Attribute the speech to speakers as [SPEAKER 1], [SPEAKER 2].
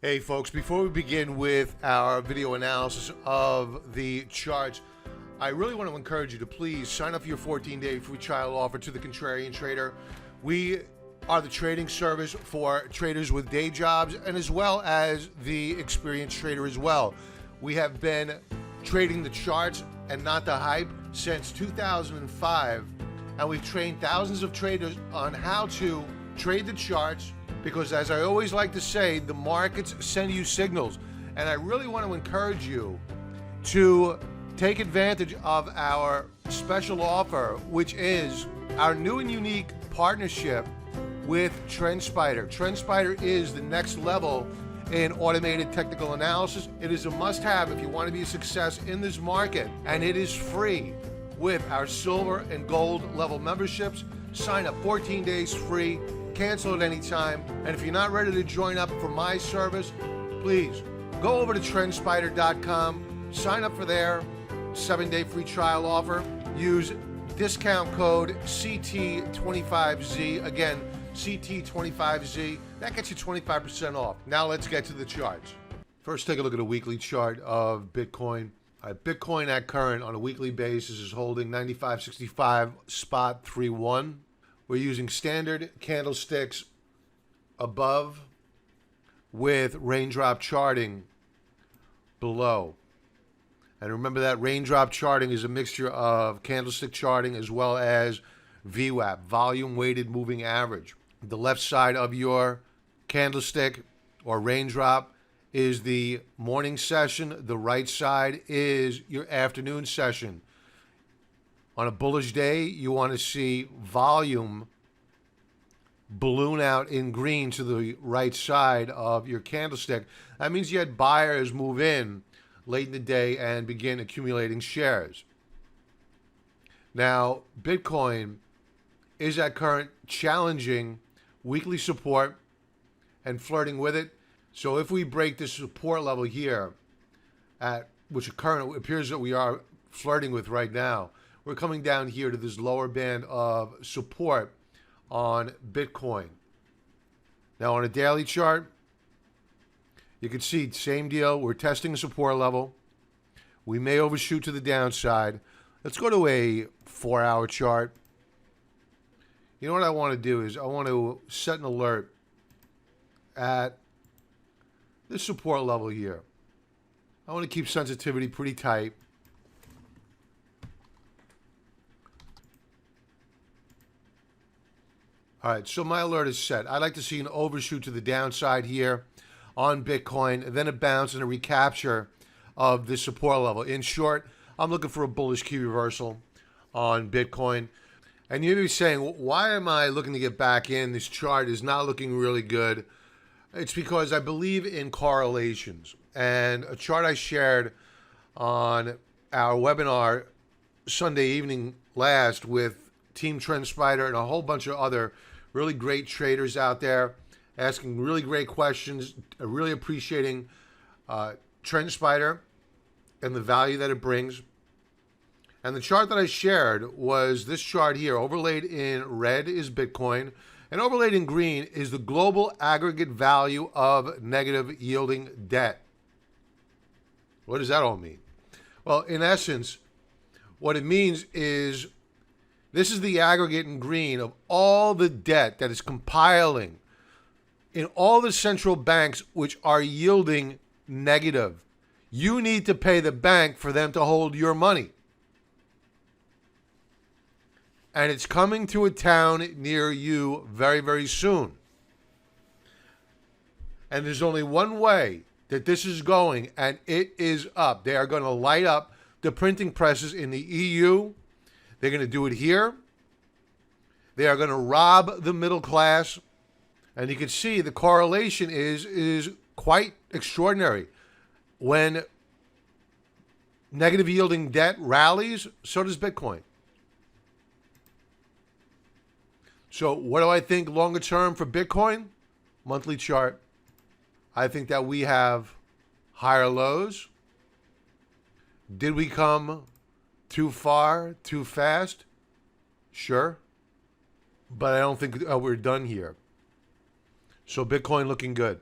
[SPEAKER 1] Hey folks, before we begin with our video analysis of the charts, I really want to encourage you to please sign up for your 14-day free trial offer to the Contrarian Trader. We are the trading service for traders with day jobs and as well as the experienced trader as well. We have been trading the charts and not the hype since 2005, and we've trained thousands of traders on how to trade the charts, because as I always like to say, the markets send you signals, and I really want to encourage you to take advantage of our special offer, which is our new and unique partnership with TrendSpider. TrendSpider is the next level in automated technical analysis. It is a must-have if you want to be a success in this market, and it is free with our silver and gold level memberships. Sign up 14 days free. Cancel at any time. And if you're not ready to join up for my service, please go over to trendspider.com, sign up for their 7-day free trial offer. Use discount code CT25Z. Again, CT25Z. That gets you 25% off. Now let's get to the charts. First, take a look at a weekly chart of Bitcoin. Bitcoin at current on a weekly basis is holding 95.65 spot 31. We're using standard candlesticks above with raindrop charting below. And remember that raindrop charting is a mixture of candlestick charting as well as VWAP, volume weighted moving average. The left side of your candlestick or raindrop is the morning session. The right side is your afternoon session. On a bullish day, you want to see volume balloon out in green to the right side of your candlestick. That means you had buyers move in late in the day and begin accumulating shares. Now, Bitcoin is at current challenging weekly support and flirting with it. So if we break this support level here, at which current appears that we are flirting with right now, we're coming down here to this lower band of support on Bitcoin. Now on a daily chart, you can see same deal. We're testing a support level. We may overshoot to the downside. Let's go to a 4-hour chart. You know what I want to do is I want to set an alert at this support level here. I want to keep sensitivity pretty tight. All right, so my alert is set. I'd like to see an overshoot to the downside here on Bitcoin, then a bounce and a recapture of this support level. In short, I'm looking for a bullish key reversal on Bitcoin. And you may be saying, why am I looking to get back in? This chart is not looking really good. It's because I believe in correlations. And a chart I shared on our webinar Sunday evening last with Team TrendSpider and a whole bunch of other really great traders out there asking really great questions, really appreciating TrendSpider and the value that it brings. And the chart that I shared was this chart here. Overlaid in red is Bitcoin, and overlaid in green is the global aggregate value of negative yielding debt. What does that all mean? Well, in essence, what it means is this is the aggregate in green of all the debt that is compiling in all the central banks which are yielding negative. You need to pay the bank for them to hold your money. And it's coming to a town near you very, very soon. And there's only one way that this is going, and it is up. They are going to light up the printing presses in the EU. They're going to do it here. They are going to rob the middle class. And you can see the correlation is quite extraordinary. When negative yielding debt rallies, so does Bitcoin. So what do I think longer term for Bitcoin? Monthly chart. I think that we have higher lows. Did we come too far, too fast? Sure. But I don't think we're done here. So Bitcoin looking good.